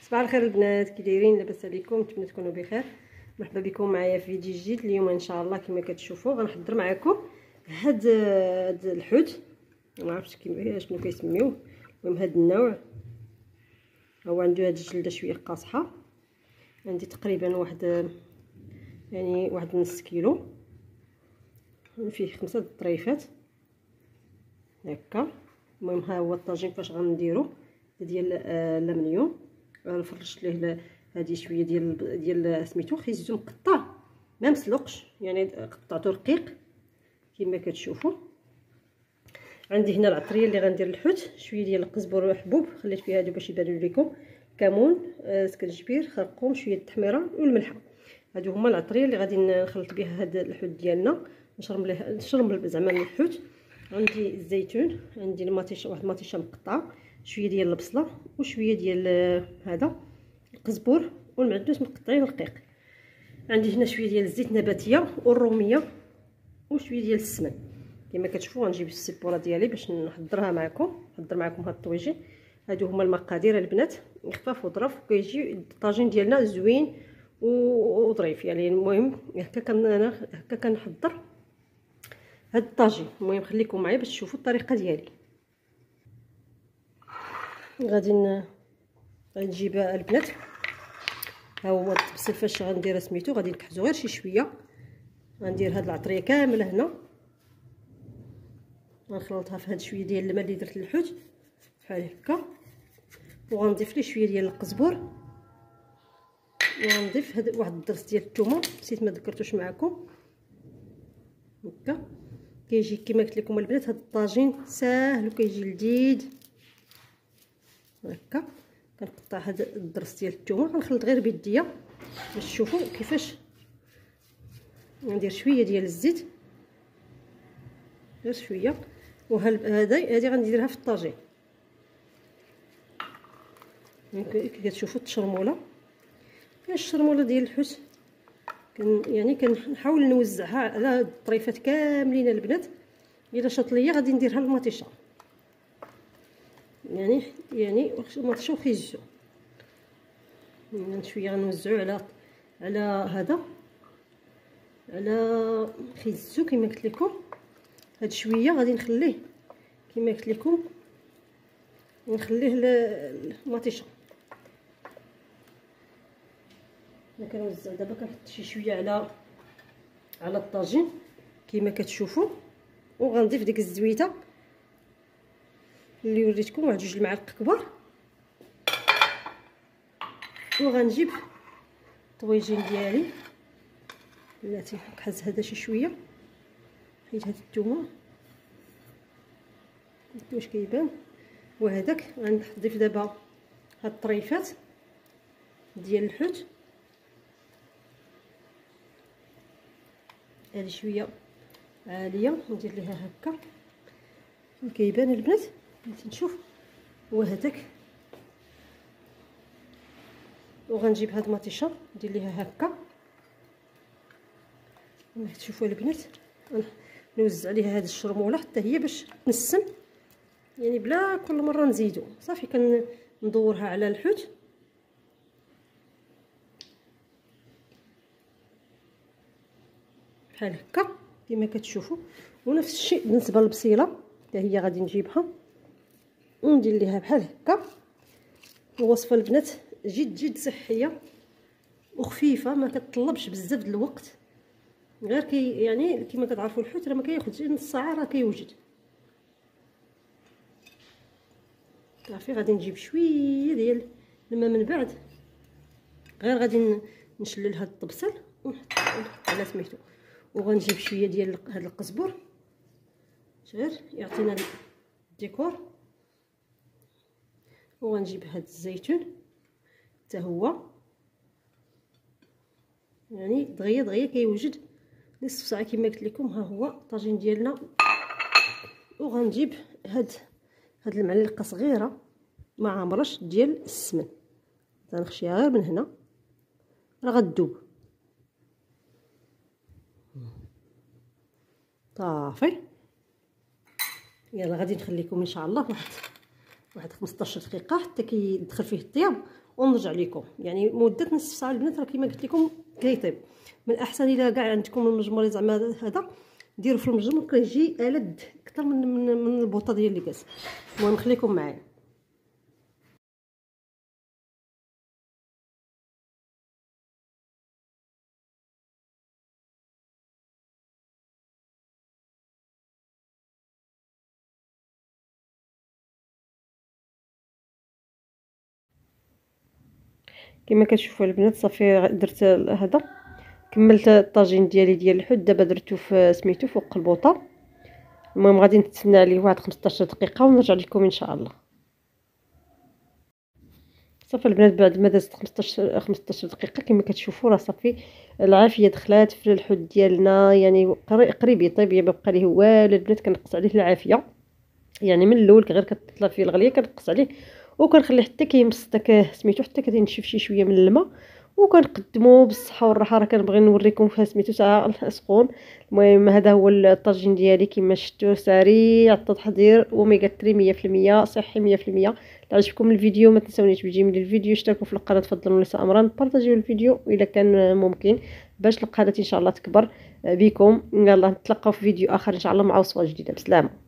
صباح الخير البنات، كي دايرين؟ لاباس عليكم؟ نتمنى تكونوا بخير. مرحبا بكم معايا في فيديو جديد. اليوم ان شاء الله كما كتشوفوا غنحضر معكم هاد الحوت، ما عرفتش كيما شنو كيسميوه. المهم هاد النوع هو عنده هاد الجلده شويه قاصحه. عندي تقريبا واحد نص كيلو، فيه 5 طريفات هكا. المهم ها هو الطاجين فاش غنديرو ديال اللامنيون. فرشت ليه هذه شويه ديال سميتو خيزو مقطع، ما مسلوقش، يعني قطعته رقيق كما كتشوفوا. عندي هنا العطريه اللي غندير الحوت، شويه ديال القزبر حبوب خليت فيها هادو باش يبانوا لكم، كمون، سكنجبير، خرقوم، شويه التحميره والملحه. هادو هما العطريه اللي غادي نخلط بها هاد الحوت ديالنا، نشرب زعما الحوت. عندي الزيتون، عندي المطيشه، واحد المطيشه مقطعه، شويه ديال البصله وشويه ديال هذا القزبر والمعدنوس مقطعين رقيق. عندي هنا شويه ديال الزيت نباتيه والروميه وشويه ديال السمن. كما كتشوفوا غنجيب السيبوره ديالي باش نحضر معكم هاد الطويجين. هادو هما المقادير البنات، خفاف وظرف، وكيجي الطاجين ديالنا زوين وظريف. يعني المهم هكا كنحضر هاد الطاجين. المهم خليكم معايا باش تشوفوا الطريقه ديالي. غادي نجيب البنات، ها هو الطبسيل فاش غندير سميتو. غادي نكحزو غير شي شويه، غندير هاد العطريه كامله هنا، غنخلطها في هاد شويه ديال الماء اللي درت للحوت بحال هكا، وغنضيف ليه شويه ديال القزبر، وغنضيف هاد واحد الضرس ديال الثومه نسيت ما ذكرتوش معكم. هكا كيجي كما قلت لكم البنات، هاد الطاجين ساهل وكيجي لذيذ. هكا كنقطع هاد الضرس ديال الثومه، غنخلط غير بيديا باش تشوفوا كيفاش. ندير شويه ديال الزيت، غير شويه، هذه غنديرها في الطاجين. كي كتشوفوا التشرموله، الشرموله ديال الحوت يعني كنحاول نوزعها على الطريفات كاملين البنات. الا شاط ليا غادي نديرها المطيشه، يعني المطيشه وخيزو، يعني شويه غنوزعوا على هذا، على خيزو كما قلت لكم. هاد شويه غادي نخليه كما قلت لكم، نخليه المطيشه. انا كنوزع دابا، كنحط شي شويه على الطاجين كما كتشوفوا، وغنضيف ديك الزويته اللي وريتكم، واحد 2 المعالق كبار. وغنجيب الطويجين ديالي، بلاتي نكحز هذا شي شويه حيت هاد الثومه واش كيبان. وهذاك غنضيف دابا هاد الطريفات ديال الحوت، هذه شويه عاليه ندير ليها هكا كيبان البنات، نشوف. وهذاك وغنجيب هاد المطيشه ندير ليها هكا كما تشوفوا البنات، نوزع عليها هاد الشرموله حتى هي باش تنسم، يعني بلا كل مره نزيدو. صافي كندورها على الحوت بحال هكا كما كتشوفوا. ونفس الشيء بالنسبه للبصيله حتى هي غادي نجيبها وندير ليها بحال هكا. الوصفه البنات جد صحيه وخفيفه، ما كتطلبش بزاف د الوقت، غير يعني كما كتعرفوا الحوت راه ما كياخذش نص ساعه راه كيوجد. صافي غادي نجيب شويه ديال الماء من بعد، غير غادي نشلل هاد الطبسل ونحط على سميتو. وغنجيب شويه ديال هاد القزبر غير يعطينا الديكور. وغنجيب هاد الزيتون حتى هو، يعني دغيا كيوجد نصف ساعه كما قلت لكم. ها هو الطاجين ديالنا. وغنجيب هاد المعلقه صغيره ما عمرش ديال السمن، غنخشيها غير من هنا راه غدوب. صافي يلا غادي نخليكم ان شاء الله واحد 15 دقيقه حتى كيدخل فيه الطياب، ونرجع لكم. يعني مده نصف ساعه البنات راه كيما قلت لكم كيطيب. من الاحسن الا كاع عندكم المجمر زعما هذا ديروا في المجمر كيجي ألذ اكثر من البوطه ديال الكاس. المهم خليكم معايا. كما كتشوفوا البنات صافي درت هذا، كملت الطاجين ديالي ديال الحوت. دابا درتو في سميتو فوق البوطه. المهم غادي نتسنى عليه واحد 15 دقيقه ونرجع لكم ان شاء الله. صافي البنات بعد ما دازت 15 دقيقه كما كتشوفوا راه صافي العافيه دخلات في الحوت ديالنا. يعني قريب يطيب، ما بقى ليه والو البنات. كنقص عليه العافيه، يعني من الاول غير كتطلع فيه الغليه كنقص عليه وكنخليه حتى كيمص داك سميتو، حتى كتنشف شي شويه من الماء، وكنقدموه بالصحه والراحه. راه كنبغي نوريكم فيها سميتو ساعه سخون. المهم هذا هو الطاجين ديالي كما شفتوا، سريع التحضير، اوميغا 3 100% صحي 100%. عجبكم الفيديو ما تنسونيش بجيم الفيديو، اشتركوا في القناه، تفضلوا نساء امران، بارطاجيو الفيديو اذا كان ممكن باش القناه ان شاء الله تكبر بكم. يلا نتلاقاو في فيديو اخر ان شاء الله مع وصفه جديده. بسلامه.